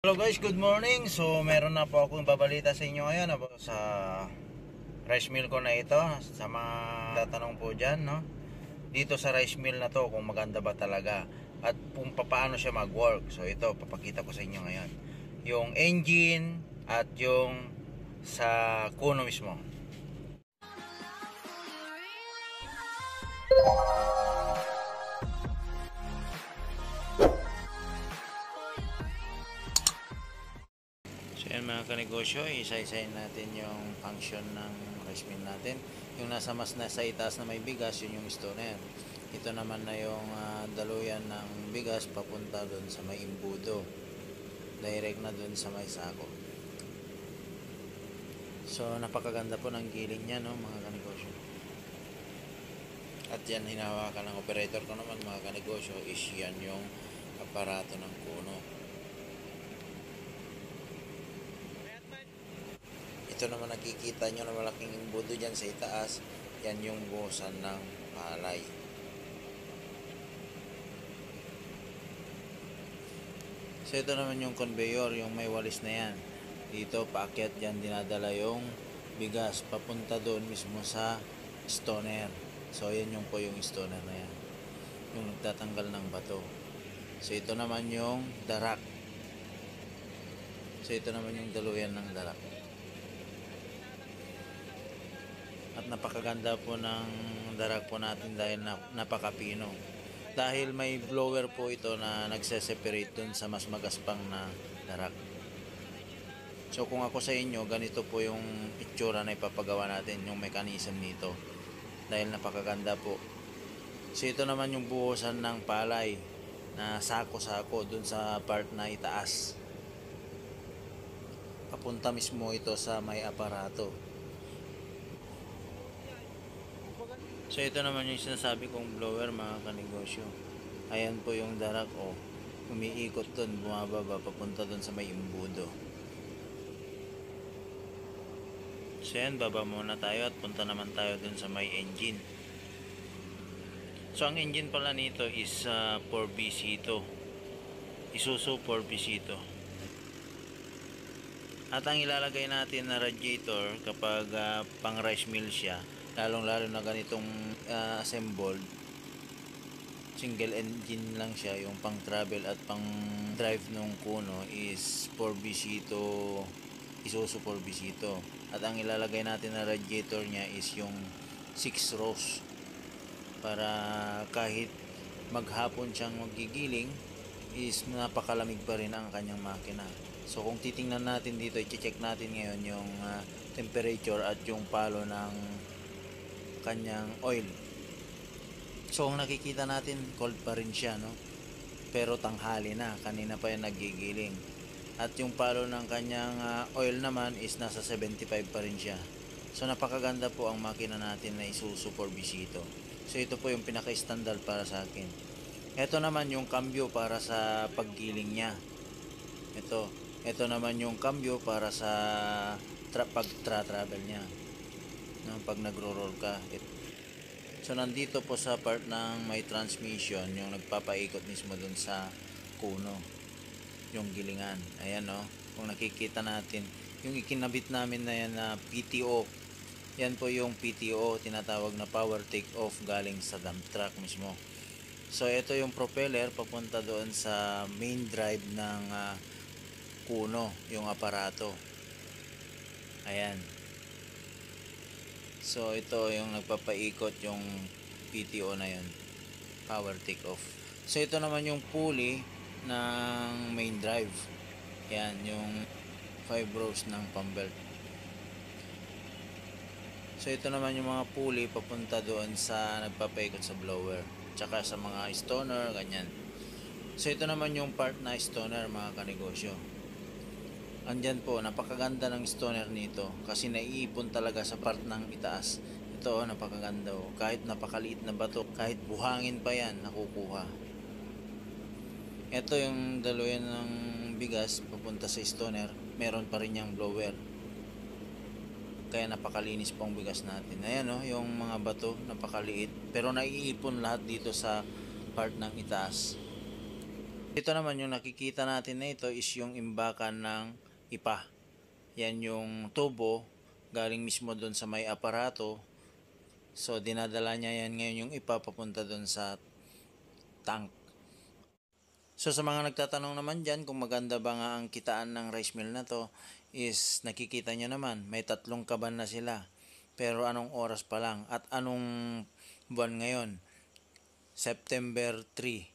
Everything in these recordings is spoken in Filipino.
Hello guys, good morning. So meron na po akong babalita sa inyo ngayon sa rice mill ko na ito. Sa mga tatanong po dyan, no? Dito sa rice mill na to kung maganda ba talaga at kung paano siya mag-work. So ito, papakita ko sa inyo ngayon yung engine at yung sa kuno mismo. So yan mga kanegosyo, isa-isayin natin yung function ng rice mill natin. Yung nasa itaas na may bigas, yun yung stoner. Ito naman na yung daluyan ng bigas papunta doon sa may imbudo. Direct na doon sa may sako. So napakaganda po ng giling niya, no, mga kanegosyo. At yan hinahawakan ng operator ko naman, mga kanegosyo, is yan yung aparato ng kuno. Ito naman nakikita nyo na malaking imbudo dyan sa itaas, yan yung buhusan ng palay. So ito naman yung conveyor, yung may walis na yan. Dito paakyat dyan dinadala yung bigas papunta doon mismo sa stoner. So yan yung po yung stoner na yan, yung nagtatanggal ng bato. So ito naman yung darak. So ito naman yung daluyan ng darak. At napakaganda po ng darak po natin dahil napakapino. Dahil may blower po ito na nagse-separate dun sa mas magaspang na darak. So kung ako sa inyo, ganito po yung itsura na ipapagawa natin, yung mechanism nito. Dahil napakaganda po. So ito naman yung buhusan ng palay na sako-sako dun sa part na itaas. Papunta mismo ito sa may aparato. So ito naman yung sinasabi kong blower, mga kanegosyo. Ayan po yung darak, umiikot dun, bumababa papunta dun sa may imbudo. So yan, baba muna tayo at punta naman tayo dun sa may engine. So ang engine pala nito is 4BC ito, Isuzu 4BC ito. At ang ilalagay natin na radiator kapag pang rice mill siya, lalong-lalo na ganitong assembled, single engine lang siya, yung pang travel at pang drive nung kuno is 4BC to Isuzu 4BC to. At ang ilalagay natin na radiator niya is yung 6 rows para kahit maghapon siyang magigiling is napakalamig pa rin ang kanyang makina. So kung titingnan natin dito, i-check natin ngayon yung temperature at yung palo ng kanyang oil. So kung nakikita natin, cold pa rin siya, no? Pero tanghali na, kanina pa yan nagigiling. At yung palo ng kanyang oil naman is nasa 75 pa rin siya. So napakaganda po ang makina natin na Isuzu 4BC ito. So ito po yung pinaka-standard para sa akin. Ito naman yung cambio para sa paggiling niya. Ito naman yung cambio para sa pag-travel niya, no, pag nagro-roll ka. So nandito po sa part ng may transmission, yung nagpapaikot mismo dun sa kuno, yung gilingan. Ayan, no, kung nakikita natin yung ikinabit namin na yan na PTO, yan po yung PTO, tinatawag na power take off galing sa dump truck mismo. So ito yung propeller papunta doon sa main drive ng kuno, yung aparato. Ayan. So ito yung nagpapaikot yung PTO na yun, power take off. So ito naman yung pulley ng main drive. Yan yung 5 rows ng pump belt. So ito naman yung mga pulley papunta doon sa nagpapaikot sa blower, tsaka sa mga stoner, ganyan. So ito naman yung part na stoner, mga kanegosyo. Andyan po, napakaganda ng stoner nito kasi naiipon talaga sa part ng itaas. Ito, napakaganda, kahit napakaliit na bato, kahit buhangin pa yan, nakukuha. Ito yung daluyan ng bigas papunta sa stoner, meron pa rin yung blower, kaya napakalinis pong bigas natin. Ayan, yung mga bato napakaliit pero naiipon lahat dito sa part ng itaas. Ito naman yung nakikita natin na ito is yung imbakan ng ipa. Yan yung tubo galing mismo doon sa may aparato. So dinadala niya yan ngayon yung ipa papunta doon sa tank. So sa mga nagtatanong naman dyan kung maganda ba nga ang kitaan ng rice mill na to, is nakikita nyo naman may 3 kaban na sila. Pero anong oras pa lang at anong buwan ngayon? September 3.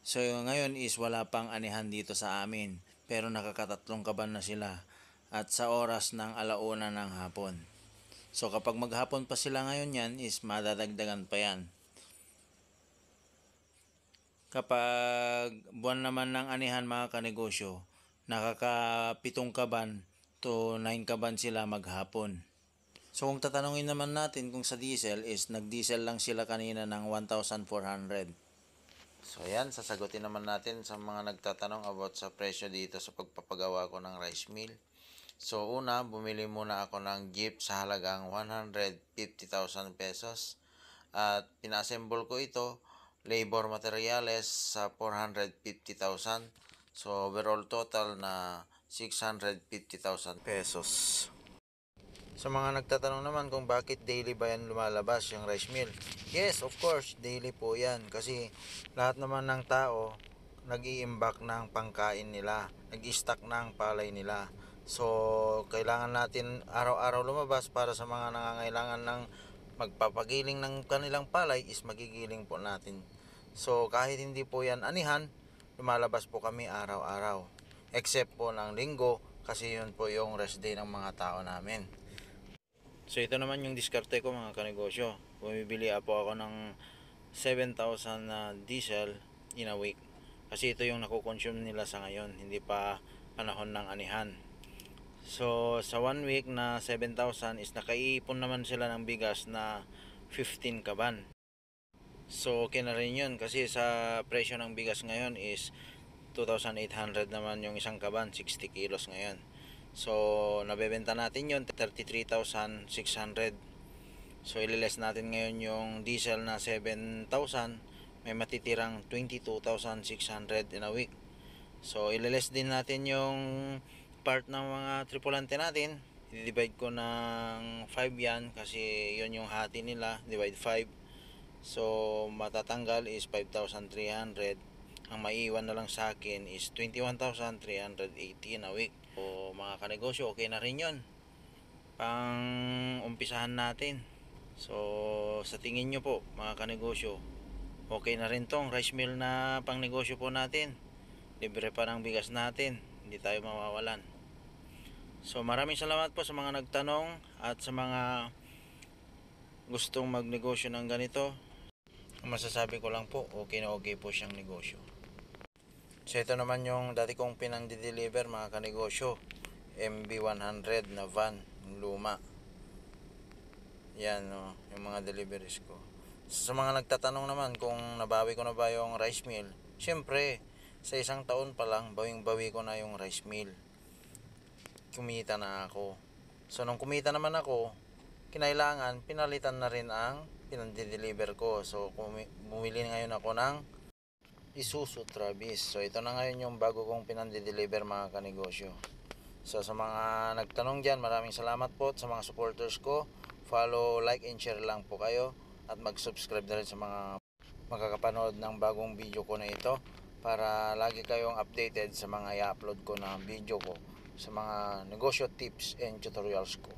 So ngayon is wala pang anihan dito sa amin, pero nakakatatlong kaban na sila at sa oras ng 1:00 ng hapon. So kapag maghapon pa sila ngayon yan is madadagdagan pa yan. Kapag buwan naman ng anihan mga kanegosyo, nakaka-7 kaban to 9 kaban sila maghapon. So kung tatanungin naman natin kung sa diesel is nag-diesel lang sila kanina ng 1,400. So ayan, sasagutin naman natin sa mga nagtatanong about sa presyo dito sa pagpapagawa ko ng rice mill. So una, bumili muna ako ng jeep sa halagang 150,000 pesos. At pinassemble ko ito, labor materials sa 450,000. So overall total na 650,000 pesos. Sa mga nagtatanong naman kung bakit daily ba yan lumalabas yung rice mill. Yes, of course, daily po yan. Kasi lahat naman ng tao nag-i-imbak ng pangkain nila, nag-i-stock ng palay nila. So, kailangan natin araw-araw lumabas para sa mga nangangailangan ng magpapagiling ng kanilang palay is magigiling po natin. So, kahit hindi po yan anihan, lumalabas po kami araw-araw. Except po ng linggo kasi yun po yung rest day ng mga tao namin. So ito naman yung diskarte ko mga kanegosyo. Bumibili po ako ng 7,000 na diesel in a week. Kasi ito yung nakukonsume nila sa ngayon, hindi pa panahon ng anihan. So sa 1 week na 7,000 is nakaiipon naman sila ng bigas na 15 kaban. So okay na rin yun kasi sa presyo ng bigas ngayon is 2,800 naman yung isang kaban, 60 kilos ngayon. So, nabebenta natin yon 33,600. So, ililes natin ngayon yung diesel na 7,000. May matitirang 22,600 in a week. So, ililes din natin yung part ng mga tripulante natin. I-divide ko ng 5 yan kasi yon yung hati nila. Divide 5. So, matatanggal is 5,300. Ang maiiwan na lang sa akin is 21,380 in a week. So mga kanegosyo, okay na rin yun. Pang umpisahan natin. So sa tingin nyo po mga kanegosyo, okay na rin tong rice mill na pang negosyo po natin. Libre pa ng bigas natin, hindi tayo mawawalan. So maraming salamat po sa mga nagtanong at sa mga gustong magnegosyo ng ganito. Masasabi ko lang po, okay na okay po siyang negosyo. So ito naman yung dati kong pinang-deliver mga kanegosyo, MB100 na van, yung luma. Yan no, yung mga deliveries ko. Sa mga nagtatanong naman kung nabawi ko na ba yung rice mill, syempre sa isang taon pa lang bawing-bawi ko na yung rice mill. Kumita na ako. So nung kumita naman ako, kinailangan pinalitan na rin ang pinang-deliver ko. So bumili ngayon ako ng Isuzu Travis. So ito na ngayon yung bago kong pinandi-deliver mga kanegosyo. So sa mga nagtanong dyan, maraming salamat po sa mga supporters ko. Follow, like, and share lang po kayo. At mag-subscribe na rin sa mga makakapanood ng bagong video ko na ito. Para lagi kayong updated sa mga i-upload ko na video ko. Sa mga negosyo tips and tutorials ko.